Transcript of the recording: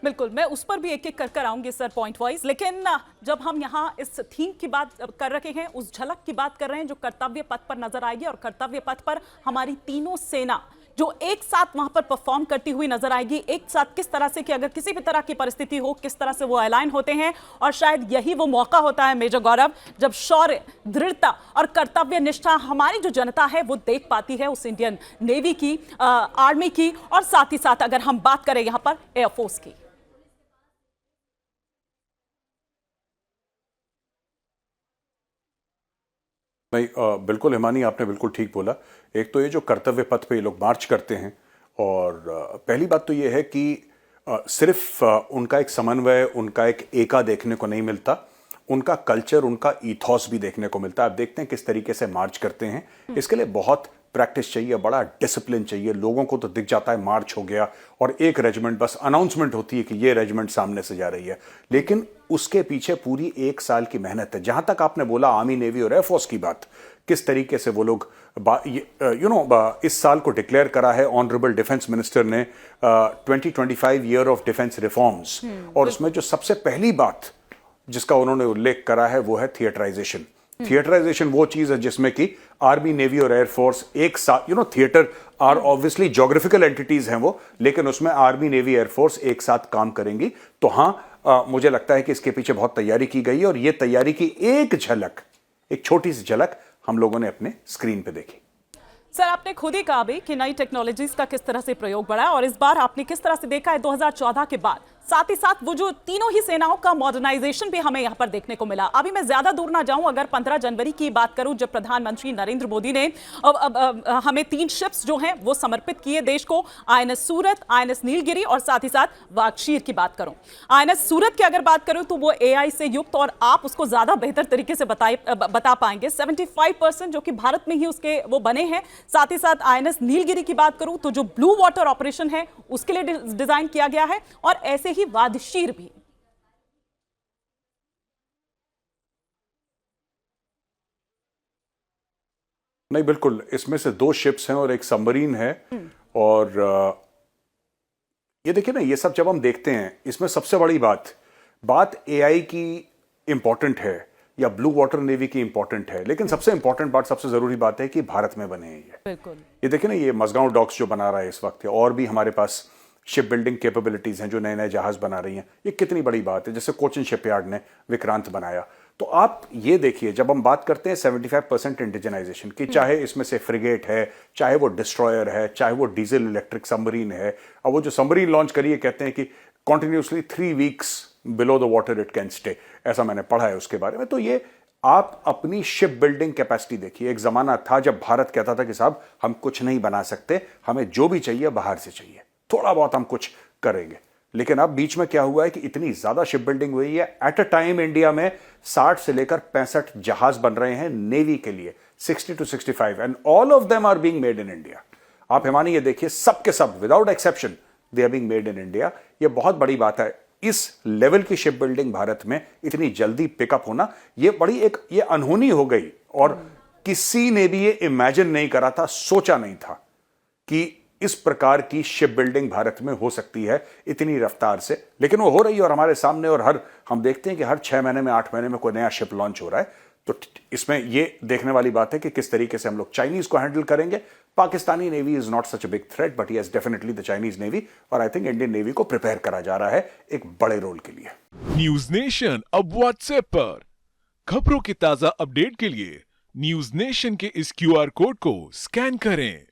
बिल्कुल, मैं उस पर भी एक-एक कर आऊँगी सर पॉइंट वाइज, लेकिन जब हम यहाँ इस थीम की बात कर रहे हैं, उस झलक की बात कर रहे हैं जो कर्तव्य पथ पर नजर आएगी, और कर्तव्य पथ पर हमारी तीनों सेना जो एक साथ वहां पर परफॉर्म करती हुई नजर आएगी, एक साथ किस तरह से कि अगर किसी भी तरह की परिस्थिति हो किस तरह से वो अलाइन होते हैं। और शायद यही वो मौका होता है मेजर गौरव, जब शौर्य, दृढ़ता और कर्तव्य निष्ठा हमारी जो जनता है वो देख पाती है उस इंडियन नेवी की, आर्मी की, और साथ ही साथ अगर हम बात करें यहां पर एयरफोर्स की। नहीं, बिल्कुल हिमानी, आपने बिल्कुल ठीक बोला। एक तो ये जो कर्तव्य पथ पे ये लोग मार्च करते हैं, और पहली बात तो ये है कि सिर्फ उनका एक समन्वय, उनका एक एका देखने को नहीं मिलता, उनका कल्चर, उनका ईथॉस भी देखने को मिलता है। आप देखते हैं किस तरीके से मार्च करते हैं। इसके लिए बहुत प्रैक्टिस चाहिए, बड़ा डिसिप्लिन चाहिए। लोगों को तो दिख जाता है मार्च हो गया और एक रेजिमेंट, बस अनाउंसमेंट होती है कि ये रेजिमेंट सामने से जा रही है, लेकिन उसके पीछे पूरी एक साल की मेहनत है। जहां तक आपने बोला आर्मी, नेवी और एयरफोर्स की बात, किस तरीके से वो लोग इस साल को डिक्लेयर करा है ऑनरेबल डिफेंस मिनिस्टर ने, 2025 ईयर ऑफ डिफेंस रिफॉर्म्स, और उसमें जो सबसे पहली बात जिसका उन्होंने उल्लेख करा है वो है थिएटराइजेशन। थिएटराइजेशन वो चीज है जिसमें कि आर्मी, नेवी और एयरफोर्स एक साथ, theatre are obviously geographical entities हैं वो, लेकिन उसमें आर्मी, नेवी, एयरफोर्स एक साथ काम करेंगी। तो हाँ, मुझे लगता है कि इसके पीछे बहुत तैयारी की गई है, और ये तैयारी की एक झलक, एक छोटी सी झलक हम लोगों ने अपने स्क्रीन पे देखी। सर, आपने खुद ही कहा भी कि नई टेक्नोलॉजीज का किस तरह से प्रयोग बढ़ा है, और इस बार आपने किस तरह से देखा है 2014 के बाद, साथ ही साथ वो जो तीनों ही सेनाओं का मॉडर्नाइजेशन भी हमें यहां पर देखने को मिला। अभी मैं ज्यादा दूर ना जाऊं, अगर 15 जनवरी की बात करूं, जब प्रधानमंत्री नरेंद्र मोदी ने हमें 3 शिप्स जो हैं वो समर्पित किए देश को, आईएनएस सूरत, आईएनएस नीलगिरी और साथ ही साथ वागशीर की बात करूं। आईएनएस सूरत की अगर बात करूं तो वो एआई से युक्त, और आप उसको ज्यादा बेहतर तरीके से बता पाएंगे, 75% जो कि भारत में ही उसके वो बने हैं। साथ ही साथ आईएनएस नीलगिरी की बात करूं तो जो ब्लू वाटर ऑपरेशन है उसके लिए डिजाइन किया गया है, और ऐसे ही वादशीर भी। नहीं, बिल्कुल, इसमें से 2 शिप्स हैं और एक सबमरीन है। और ये देखिए ना, ये सब जब हम देखते हैं, इसमें सबसे बड़ी बात एआई की इंपॉर्टेंट है या ब्लू वाटर नेवी की इंपॉर्टेंट है, लेकिन सबसे इंपॉर्टेंट बात, सबसे जरूरी बात है कि भारत में बने हैं ये। बिल्कुल, ये देखिए ना, ये मजगांव डॉक्स जो बना रहा है इस वक्त, और भी हमारे पास शिप बिल्डिंग कैपेबिलिटीज हैं जो नए नए जहाज बना रही हैं। ये कितनी बड़ी बात है। जैसे कोचिन शिपयार्ड ने विक्रांत बनाया। तो आप ये देखिए, जब हम बात करते हैं 75% इंडिजनाइजेशन की, चाहे इसमें से फ्रिगेट है, चाहे वो डिस्ट्रॉयर है, चाहे वो डीजल इलेक्ट्रिक सबमरीन है, और वो जो सबमरीन लॉन्च करिए, कहते हैं कि continuously 3 weeks below the water it can stay, ऐसा मैंने पढ़ा है उसके बारे में। तो ये आप अपनी शिप बिल्डिंग कैपेसिटी देखिए। एक जमाना था जब भारत कहता था कि साहब हम कुछ नहीं बना सकते, हमें जो भी चाहिए बाहर से चाहिए, थोड़ा बहुत हम कुछ करेंगे। लेकिन अब बीच में क्या हुआ है कि इतनी ज्यादा शिप बिल्डिंग हुई है। एट अ टाइम इंडिया में 60 से लेकर 65 जहाज बन रहे हैं नेवी के लिए, 60 to 65, and all of them are being made in India. आप हिमानी ये देखिए, सब के सब without exception they are being made in India. ये बहुत बड़ी बात है। इस लेवल की शिप बिल्डिंग भारत में इतनी जल्दी पिकअप होना, ये बड़ी एक ये अनहोनी हो गई, और किसी ने भी ये इमेजिन नहीं करा था, सोचा नहीं था कि इस प्रकार की शिप बिल्डिंग भारत में हो सकती है इतनी रफ्तार से। लेकिन वो हो रही है और हमारे सामने, और हम देखते हैं कि हर 6 महीने में, 8 महीने में कोई नया शिप लॉन्च हो रहा है। तो इसमें ये देखने वाली बात है कि किस तरीके से हम लोग चाइनीज को हैंडल करेंगे। Pakistani navy is not such a big threat, but yes definitely the Chinese navy, और आई थिंक इंडियन नेवी को प्रिपेयर करा जा रहा है एक बड़े रोल के लिए। न्यूज नेशन अब व्हाट्सएप पर खबरों की ताजा अपडेट के लिए न्यूज नेशन के इस क्यूआर कोड को स्कैन करें।